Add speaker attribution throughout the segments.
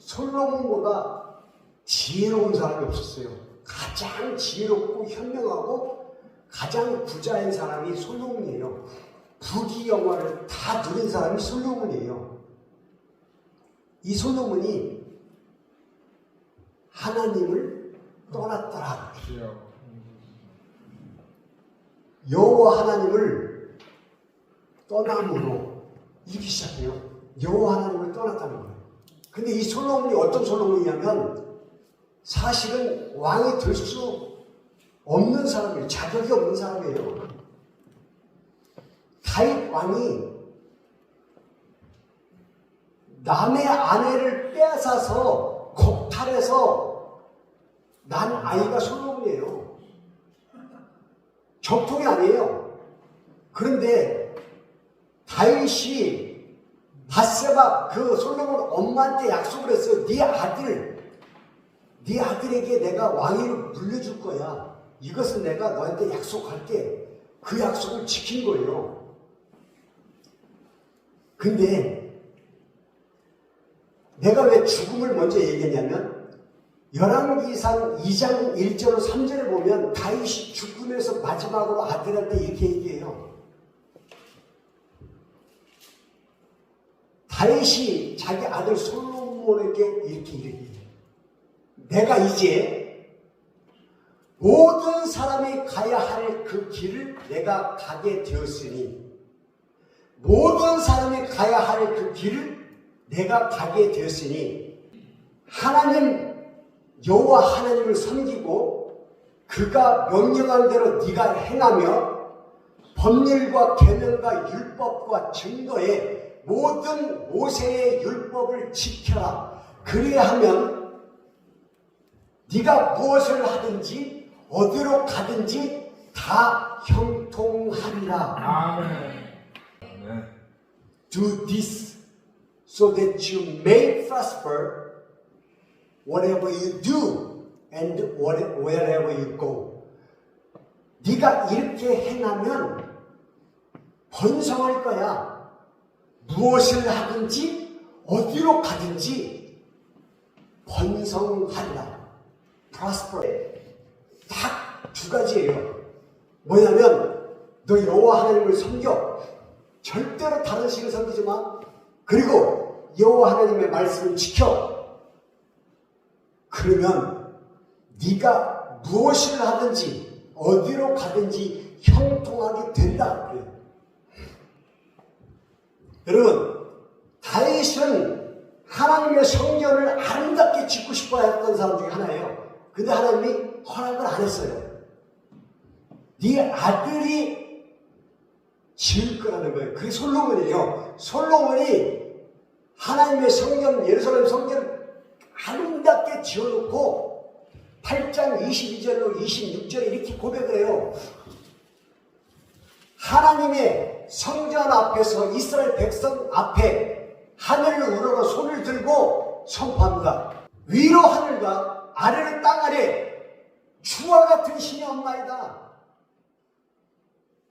Speaker 1: 솔로몬보다 지혜로운 사람이 없었어요. 가장 지혜롭고 현명하고 가장 부자인 사람이 솔로몬이에요. 부귀 영화를 다 누린 사람이 솔로몬이에요. 이 솔로몬이 하나님을 떠났더라. 여호와 하나님을 떠남으로 이렇게 시작해요. 여호와 하나님을 떠났다는 거예요. 근데 이 솔로몬이 어떤 솔로몬이냐면 사실은 왕이 될 수 없는 사람이에요. 자격이 없는 사람이에요. 다윗 왕이 남의 아내를 빼앗아서 겁탈해서 난 아이가 솔로몬이에요. 적통이 아니에요. 그런데 다윗이 바세바 그 솔로몬 엄마한테 약속을 했어요. 네 아들에게 내가 왕위를 물려줄 거야. 이것은 내가 너한테 약속할게. 그 약속을 지킨 거예요. 근데 내가 왜 죽음을 먼저 얘기했냐면 열왕기상 2장 1절 3절을 보면 다윗이 죽으면서 마지막으로 아들한테 이렇게 얘기해요. 다윗이 자기 아들 솔로몬에게 이렇게 얘기해요. 내가 이제 모든 사람이 가야 할 그 길을 내가 가게 되었으니 모든 사람이 가야 할 그 길을 내가 가게 되었으니 하나님 여호와 하나님을 섬기고 그가 명령한 대로 네가 행하며 법률과 계명과 율법과 증거의 모든 모세의 율법을 지켜라. 그래야 하면 네가 무엇을 하든지 어디로 가든지 다 형통하리라.
Speaker 2: 아멘.
Speaker 1: Do this so that you may prosper whatever you do and wherever you go. 네가 이렇게 행하면 번성할 거야. 무엇을 하든지 어디로 가든지 번성하리라. prosper. 딱 두 가지예요. 뭐냐면 너 여호와 하나님을 섬겨. 절대로 다른 신을 섬기지 마. 그리고 여호와 하나님의 말씀을 지켜. 그러면 네가 무엇을 하든지 어디로 가든지 형통하게 된다. 그래요. 여러분, 다윗은 하나님의 성전을 아름답게 짓고 싶어 했던 사람 중에 하나예요. 근데 하나님이 허락을 안 했어요. 네 아들이 지을 거라는 거예요. 그게 솔로몬이에요. 솔로몬이 하나님의 성전, 예루살렘 성전을 아름답게 지어놓고 8장 22절로 26절에 이렇게 고백을 해요. 하나님의 성전 앞에서 이스라엘 백성 앞에 하늘을 우러러 손을 들고 선포합니다. 위로 하늘과 아래로 땅 아래 주와 같은 신이 없나이다.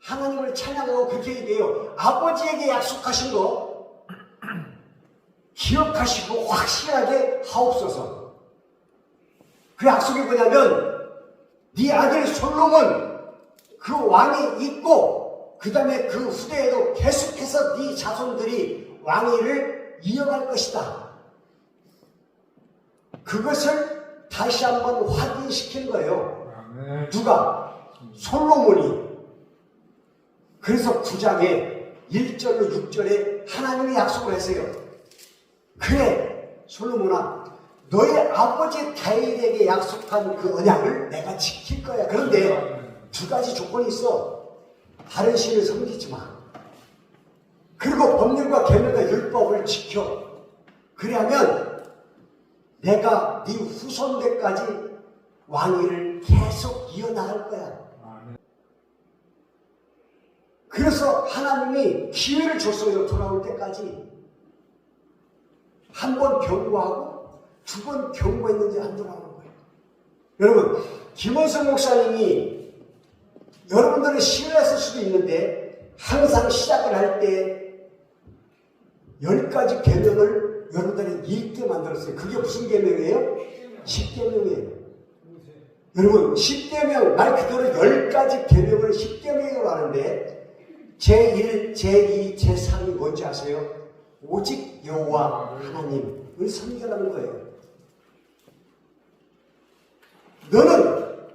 Speaker 1: 하나님을 찬양하고 그렇게 얘기해요. 아버지에게 약속하신 거 기억하시고 확실하게 하옵소서. 그 약속이 뭐냐면 네 아들 솔로몬 그 왕이 있고 그 다음에 그 후대에도 계속해서 네 자손들이 왕위를 이어갈 것이다. 그것을 다시 한번 확인시킨 거예요. 누가? 솔로몬이. 그래서 9장에 1절로 6절에 하나님이 약속을 했어요. 그래 솔로몬아, 너의 아버지 다윗에게 약속한 그 언약을 내가 지킬 거야. 그런데 두 가지 조건이 있어. 다른 신을 섬기지 마. 그리고 법률과 계명과 율법을 지켜. 그래야면 내가 네 후손대까지 왕위를 계속 이어나갈 거야. 그래서 하나님이 기회를 줬어요. 돌아올 때까지. 한 번 경고하고 두 번 경고했는지 안 돌아오는 거예요. 여러분, 김원성 목사님이 여러분들은 신뢰했을 수도 있는데 항상 시작을 할 때 10가지 계명을 여러분들이 읽게 만들었어요. 그게 무슨 계명이에요? 십계명이에요. 여러분, 십계명 말 그대로 10가지 계명을 십계명이라고 하는데 제1, 제2, 제3이 뭔지 아세요? 오직 여호와 하나님을 섬기라는 거예요. 너는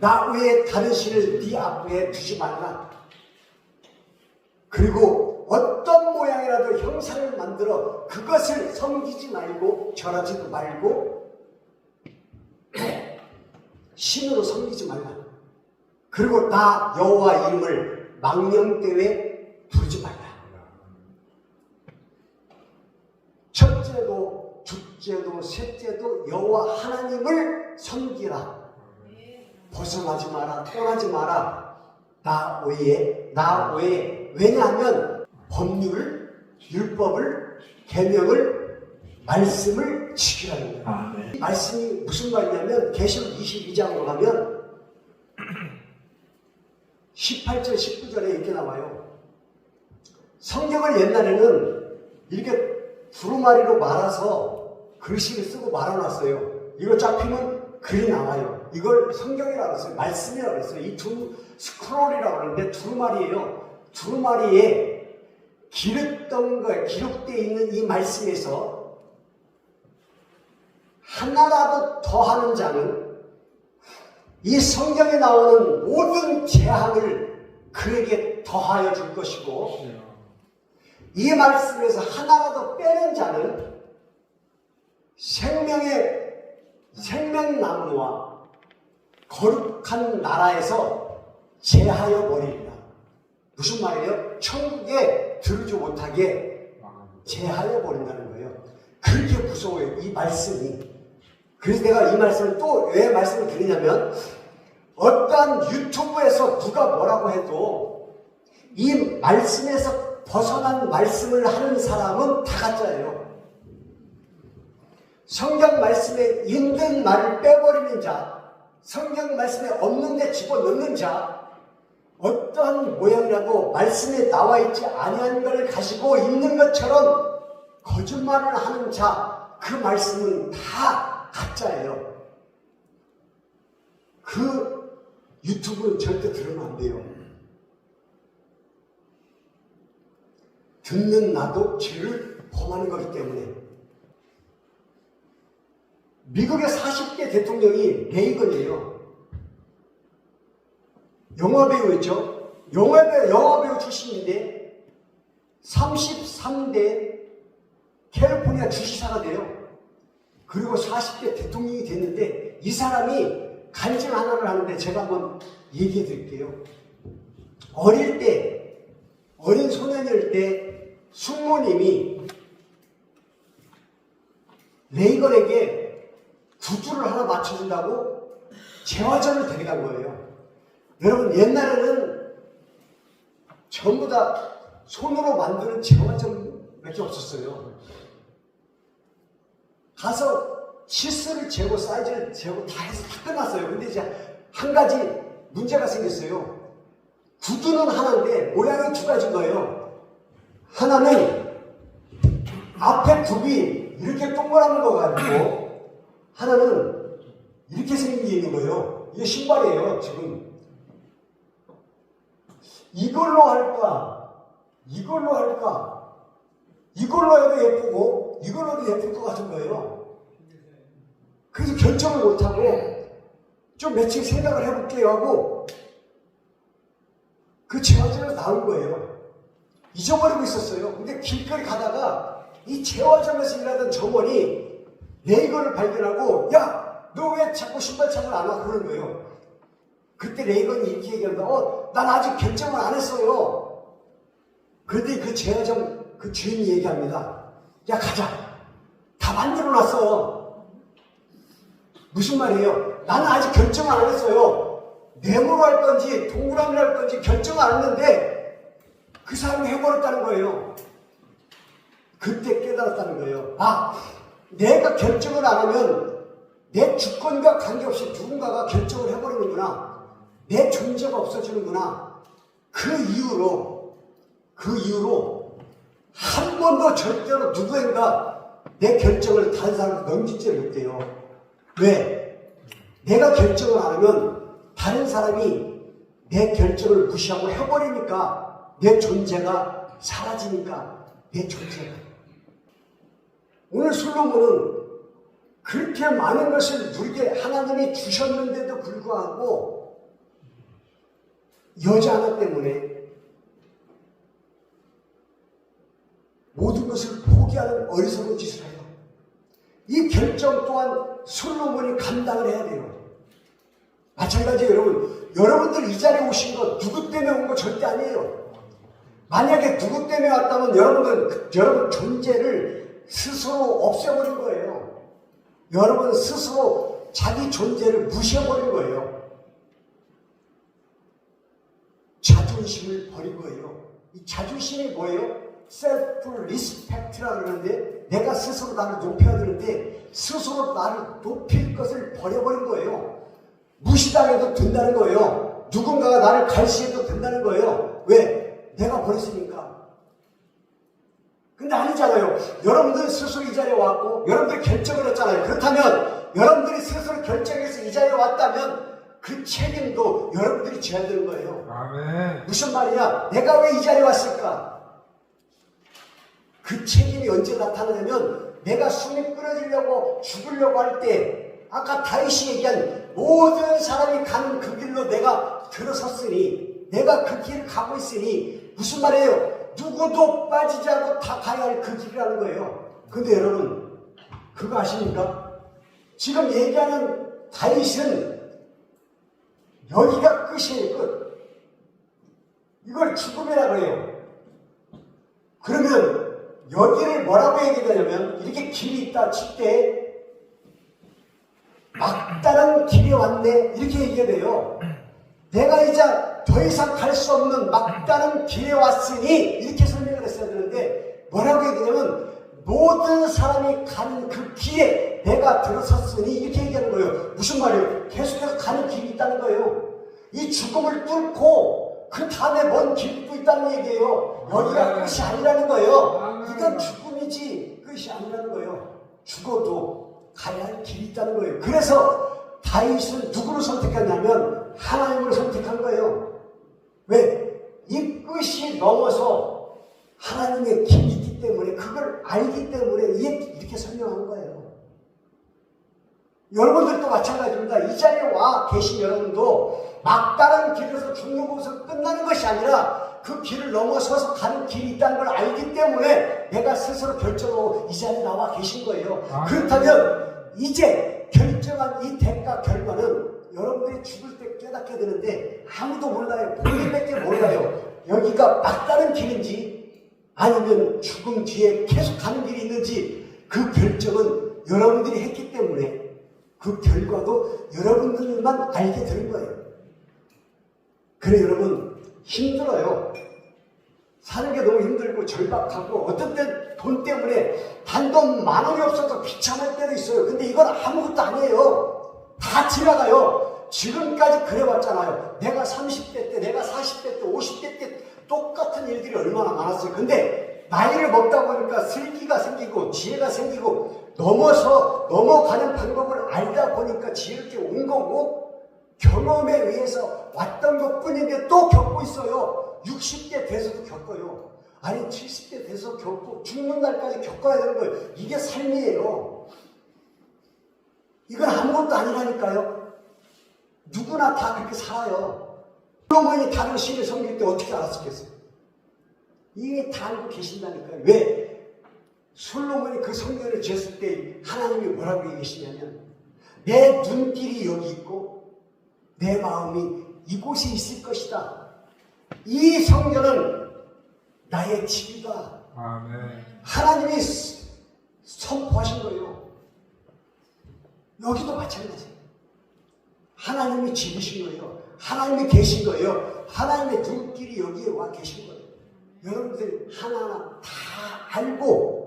Speaker 1: 나 외에 다른 신을 네 앞에 두지 말라. 그리고 어떤 모양이라도 형상을 만들어 그것을 섬기지 말고 절하지도 말고 신으로 섬기지 말라. 그리고 나 여호와 이름을 망령되에 부르지 말라. 첫째도 둘째도 셋째도 여호와 하나님을 섬기라. 벗어나지 마라. 떠나지 마라. 나 외에. 왜냐하면 법률, 율법을, 계명을, 말씀을 지키라는 거예요. 말씀이 무슨 말이냐면 계시록 22장으로 가면 18절, 19절에 이렇게 나와요. 성경을 옛날에는 이렇게 두루마리로 말아서 글씨를 쓰고 말아놨어요. 이거 잡히면 글이 나와요. 이걸 성경이라고 했어요. 말씀이라고 했어요. 이 스크롤이라고 하는데 두루마리예요. 두루마리에 기록되어 있는 이 말씀에서 하나라도 더하는 자는 이 성경에 나오는 모든 재앙을 그에게 더하여 줄 것이고, 이 말씀에서 하나라도 빼는 자는 생명나무와 거룩한 나라에서 제하여 버립니다. 무슨 말이에요? 천국에 들지 못하게 제하여 버린다는 거예요. 그렇게 무서워요, 이 말씀이. 그래서 내가 이 말씀을 또 왜 말씀을 드리냐면, 어떠한 유튜브에서 누가 뭐라고 해도 이 말씀에서 벗어난 말씀을 하는 사람은 다 가짜예요. 성경 말씀에 있는 말을 빼버리는 자, 성경 말씀에 없는데 집어넣는 자, 어떠한 모양이라고 말씀에 나와 있지 아니한 것을 가지고 있는 것처럼 거짓말을 하는 자, 그 말씀은 다 가짜예요. 그 유튜브는 절대 들으면 안 돼요. 듣는 나도 죄를 범하는 거기 때문에. 미국의 40대 대통령이 레이건이에요. 영화배우였죠. 영화배우 출신인데 33대 캘리포니아 주지사가 돼요. 그리고 40대 대통령이 됐는데, 이 사람이 간증 하나를 하는데 제가 한번 얘기해 드릴게요. 어릴 때, 어린 소년일 때 숙모님이 레이건에게 구두를 하나 맞춰준다고 재화전을 데려간 거예요. 여러분, 옛날에는 전부 다 손으로 만드는 재화전밖에 없었어요. 가서 치수를 재고 사이즈를 재고 다 해서 다 끝났어요. 근데 이제 한 가지 문제가 생겼어요. 구두는 하나인데 모양이 두 가지인 거예요. 하나는 앞에 굽이 이렇게 동그란 거 가지고, 하나는 이렇게 생긴 게 있는 거예요. 이게 신발이에요. 지금 이걸로 할까, 이걸로 할까, 이걸로 해도 예쁘고 이걸로 해도 예쁠 것 같은 거예요. 그래서 결정을 못하고 좀 며칠 생각을 해볼게요 하고 그 재화전에서 나온 거예요. 잊어버리고 있었어요. 근데 길거리 가다가 이 재화점에서 일하던 점원이 레이건을 발견하고, 야, 너 왜 자꾸 신발 찾으러 안 와? 그러는 거예요. 그때 레이건이 이렇게 얘기한다. 난 아직 결정을 안 했어요. 그런데 그 재화점 그 주인이 얘기합니다. 야, 가자. 다 만들어놨어. 무슨 말이에요? 나는 아직 결정을 안 했어요. 네모로 할 건지 동그라미로 할 건지 결정을 안 했는데 그 사람이 해버렸다는 거예요. 그때 깨달았다는 거예요. 아, 내가 결정을 안 하면 내 주권과 관계없이 누군가가 결정을 해버리는구나. 내 존재가 없어지는구나. 그 이후로 한 번도 절대로 누구인가 내 결정을 다른 사람한테 넘길 줄 없대요. 왜? 내가 결정을 안 하면 다른 사람이 내 결정을 무시하고 해버리니까 내 존재가 사라지니까 내 존재가. 오늘 솔로몬은 그렇게 많은 것을 누리게 하나님이 주셨는데도 불구하고 여자 하나 때문에 모든 것을 포기하는 어리석은 짓을 해요. 이 결정 또한 솔로몬이 감당을 해야 돼요. 마찬가지로 여러분들 이 자리에 오신 거 누구 때문에 온 거 절대 아니에요. 만약에 누구 때문에 왔다면 여러분 존재를 스스로 없애버린 거예요. 여러분 스스로 자기 존재를 무시해버린 거예요. 자존심을 버린 거예요. 이 자존심이 뭐예요? 셀프 리스펙트라고 그러는데 내가 스스로 나를 높여야 되는데 스스로 나를 높일 것을 버려버린 거예요. 무시당해도 된다는 거예요. 누군가가 나를 갈시해도 된다는 거예요. 왜? 내가 버렸으니까. 근데 아니잖아요. 여러분들 스스로 이 자리에 왔고 여러분들이 결정을 했잖아요. 그렇다면 여러분들이 스스로 결정해서 이 자리에 왔다면 그 책임도 여러분들이 져야 되는 거예요.
Speaker 2: 아멘.
Speaker 1: 무슨 말이냐? 내가 왜 이 자리에 왔을까? 그 책임이 언제 나타나냐면 내가 숨이 끊어지려고 죽으려고 할 때 아까 다윗이 얘기한 모든 사람이 가는 그 길로 내가 들어섰으니 내가 그 길을 가고 있으니 무슨 말이에요? 누구도 빠지지 않고 다 가야 할 그 길이라는 거예요. 근데 여러분 그거 아십니까? 지금 얘기하는 다윗은 여기가 끝이에요. 끝. 이걸 죽음이라고 해요. 그러면 여기를 뭐라고 얘기하냐면 이렇게 길이 있다 칠 때 막다른 길이 왔네 이렇게 얘기해야 돼요. 내가 이제 더 이상 갈 수 없는 막다른 길에 왔으니 이렇게 설명을 했어야 되는데 뭐라고 얘기하냐면 모든 사람이 가는 그 길에 내가 들어섰으니 이렇게 얘기하는 거예요. 무슨 말이에요? 계속해서 가는 길이 있다는 거예요. 이 죽음을 뚫고 그 다음에 먼 길도 있다는 얘기예요. 여기가 끝이 아니라는 거예요. 이건 죽음이지 끝이 아니라는 거예요. 죽어도 가야 할 길이 있다는 거예요. 그래서 다윗은 누구를 선택했냐면 하나님을 선택한 거예요. 왜? 이 끝이 넘어서 하나님의 길이 있기 때문에 그걸 알기 때문에 이렇게 설명한 거예요. 여러분들도 마찬가지입니다. 이 자리에 와 계신 여러분도 막다른 길에서 죽는 곳에서 끝나는 것이 아니라 그 길을 넘어서서 가는 길이 있다는 걸 알기 때문에 내가 스스로 결정하고 이 자리에 나와 계신 거예요. 그렇다면 이제 결정한 이 대가 결과는 여러분들이 죽을 때 깨닫게 되는데 아무도 몰라요. 본인밖에 몰라요. 여기가 막다른 길인지 아니면 죽음 뒤에 계속 가는 길이 있는지 그 결정은 여러분들이 했기 때문에 그 결과도 여러분들만 알게 되는 거예요. 그래 여러분 힘들어요. 사는 게 너무 힘들고 절박하고 어떤 때 돈 때문에 단돈 10,000원이 없어서 비참할 때도 있어요. 근데 이건 아무것도 아니에요. 다 지나가요. 지금까지 그래왔잖아요. 내가 30대 때, 내가 40대 때, 50대 때 똑같은 일들이 얼마나 많았어요. 근데 나이를 먹다 보니까 슬기가 생기고 지혜가 생기고 넘어가는 방법을 알다 보니까 지혜롭게 온 거고 경험에 의해서 왔던 것 뿐인데 또 겪고 있어요. 60대 돼서도 겪어요. 아니 70대 돼서 겪고 죽는 날까지 겪어야 되는 거예요. 이게 삶이에요. 이건 아무것도 아니라니까요. 누구나 다 그렇게 살아요. 솔로몬이 다른 신을 섬길 때 어떻게 알았겠어요? 이게 다 알고 계신다니까요. 왜? 솔로몬이 그 성전을 지었을 때 하나님이 뭐라고 얘기하시냐면 내 눈길이 여기 있고 내 마음이 이곳에 있을 것이다. 이 성전은 나의 집이다.
Speaker 2: 아멘.
Speaker 1: 하나님이 선포하신 거예요. 여기도 마찬가지예요. 하나님이 집이신 거예요. 하나님이 계신 거예요. 하나님의 눈길이 여기에 와 계신 거예요. 여러분들이 하나하나 다 알고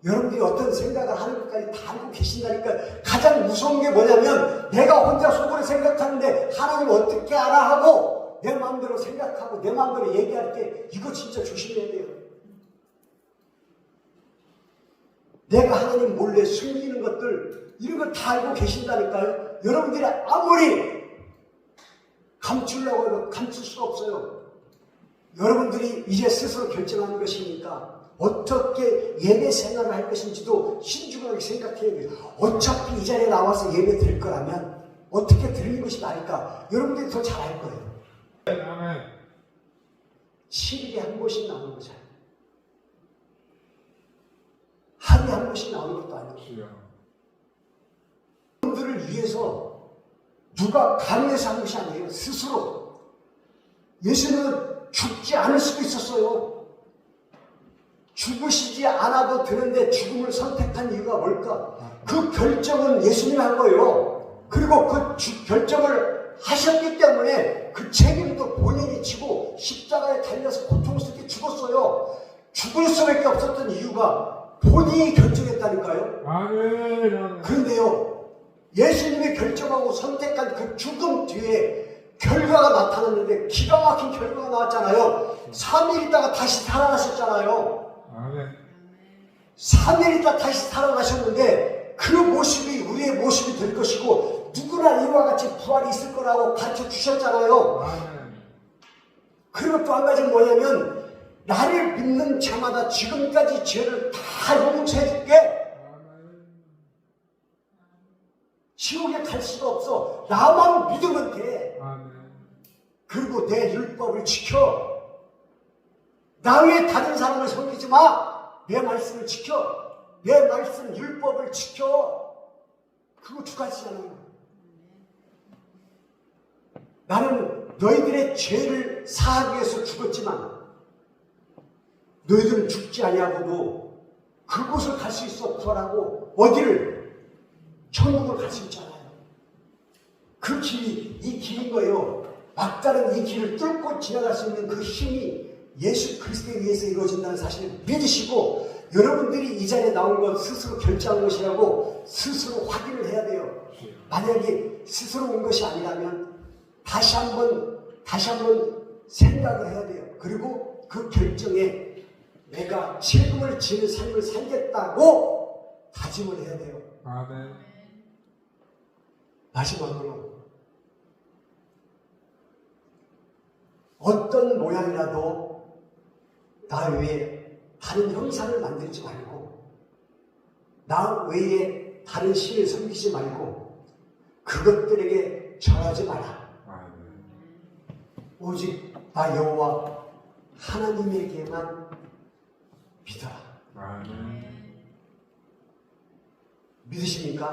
Speaker 1: 여러분들이 어떤 생각을 하는 것까지 다 알고 계신다니까. 가장 무서운 게 뭐냐면 내가 혼자 속으로 생각하는데 하나님 어떻게 알아 하고 내 마음대로 생각하고 내 마음대로 얘기할 때 이거 진짜 조심해야 돼요. 내가 하나님 몰래 숨기는 것들 이런 걸 다 알고 계신다니까요. 여러분들이 아무리 감추려고 해도 감출 수가 없어요. 여러분들이 이제 스스로 결정하는 것이니까 어떻게 예배 생활을 할 것인지도 신중하게 생각해야 돼요. 어차피 이 자리에 나와서 예배 드릴 거라면 어떻게 드리는 것이 나을까? 여러분들이 더 잘 알 거예요.
Speaker 2: 아멘.
Speaker 1: 10일에 한 번씩 나오는 거잖아요. 하루에 한 번씩 나오는 것도 아니고.
Speaker 2: 주여.
Speaker 1: 여러분들을 위해서 누가 강요해서 한 것이 아니에요. 스스로. 예수는 죽지 않을 수도 있었어요. 죽으시지 않아도 되는데 죽음을 선택한 이유가 뭘까? 그 결정은 예수님이 한 거예요. 그리고 그 결정을 하셨기 때문에 그 책임도 본인이 지고 십자가에 달려서 고통스럽게 죽었어요. 죽을 수밖에 없었던 이유가 본인이 결정했다니까요.
Speaker 2: 아멘. 아멘.
Speaker 1: 그런데요, 예수님이 결정하고 선택한 그 죽음 뒤에 결과가 나타났는데 기가 막힌 결과가 나왔잖아요. 3일 있다가 다시 살아나셨잖아요.
Speaker 2: 아멘.
Speaker 1: 3일 있다 다시 살아나셨는데 그 모습이 우리의 모습이 될 것이고 누구나 이와 같이 부활이 있을 거라고 가르쳐 주셨잖아요.
Speaker 2: 아멘.
Speaker 1: 그리고 또 한 가지는 뭐냐면 나를 믿는 자마다 지금까지 죄를 다 용서해 줄게.
Speaker 2: 아멘.
Speaker 1: 지옥에 갈 수가 없어. 나만 믿으면 돼.
Speaker 2: 아멘.
Speaker 1: 그리고 내 율법을 지켜. 나 외에 다른 사람을 섬기지 마. 내 말씀을 지켜. 내 말씀 율법을 지켜. 그거 두 가지잖아요. 나는 너희들의 죄를 사하기 위해서 죽었지만 너희들은 죽지 아니하고도 그곳을 갈 수 있어. 구하라고. 어디를? 천국을 갈 수 있잖아요. 그 길이 이 길인 거예요. 막다른 이 길을 뚫고 지나갈 수 있는 그 힘이 예수 그리스도에 의해서 이루어진다는 사실을 믿으시고 여러분들이 이 자리에 나온 것 스스로 결정한 것이라고 스스로 확인을 해야 돼요. 만약에 스스로 온 것이 아니라면 다시 한번 생각을 해야 돼요. 그리고 그 결정에 내가 책임을 지는 삶을 살겠다고 다짐을 해야 돼요.
Speaker 2: 아멘.
Speaker 1: 마지막으로 어떤 모양이라도 나 외에 다른 형상을 만들지 말고 나 외에 다른 신을 섬기지 말고 그것들에게 절하지 마라.
Speaker 2: 아멘.
Speaker 1: 오직 나 여호와 하나님에게만 믿어라.
Speaker 2: 아멘.
Speaker 1: 믿으십니까?